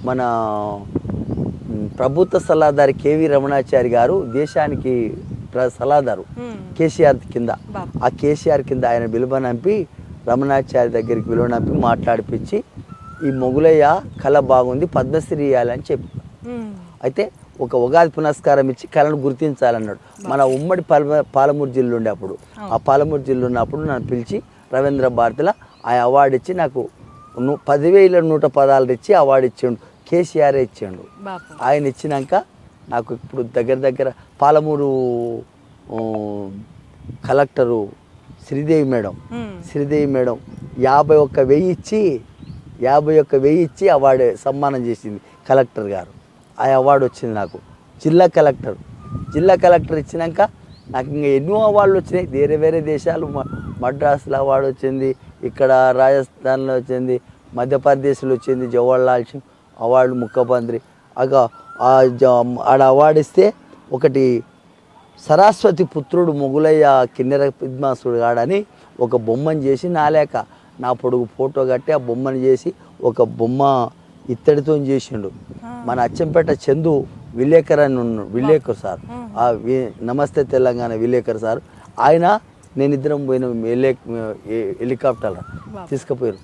మన ప్రభుత్వ సలహాదారు కేవీ రమణాచారి గారు దేశానికి సలహాదారు కేసీఆర్ కింద. ఆ కేసీఆర్ కింద ఆయన విలువనంపి రమణాచారి దగ్గరికి విలువనంపి మాట్లాడిపించి ఈ మొగులయ్య కళ బాగుంది, పద్మశ్రీ ఇవ్వాలని చెప్పి. అయితే ఒక ఉగాది పునస్కారం ఇచ్చి కళను గుర్తించాలన్నాడు. మన ఉమ్మడి పాలమూరు జిల్లా ఉండే అప్పుడు, ఆ పాలమూరు జిల్లా ఉన్నప్పుడు నన్ను పిలిచి రవీంద్ర భారతిలో ఆ అవార్డు ఇచ్చి నాకు 10,110 ఇచ్చి అవార్డు ఇచ్చిండు. కేసీఆర్ ఇచ్చిండు. ఆయన ఇచ్చినాక నాకు ఇప్పుడు దగ్గర పాలమూరు కలెక్టరు శ్రీదేవి మేడం 51,000 ఇచ్చి అవార్డు సన్మానం చేసింది కలెక్టర్ గారు. ఆ అవార్డు వచ్చింది నాకు. జిల్లా కలెక్టర్ ఇచ్చినాక నాకు ఇంకా ఎన్నో అవార్డులు వచ్చినాయి. వేరే దేశాలు, మద్రాసులో అవార్డు వచ్చింది, ఇక్కడ రాజస్థాన్లో వచ్చింది, మధ్యప్రదేశ్లో వచ్చింది జవహర్లాల్ నెహ్రూ అవార్డు, ముఖ్యమంత్రి ఆడ అవార్డు ఇస్తే ఒకటి సరస్వతి పుత్రుడు మొగులయ్య కిన్నెర పద్మాసుడు గాడని ఒక బొమ్మను చేసి నా పొడుగు ఫోటో కట్టి ఆ బొమ్మను చేసి ఒక బొమ్మ ఇత్తడితో చేసిండు. మన అచ్చంపేట చందు విలేకర్ అని ఉన్నాడు, విలేకర్ సార్, ఆ నమస్తే తెలంగాణ విలేకర్ సార్, ఆయన నేనిద్దరం పోయిన హెలికాప్టర్ తీసుకుపోయారు.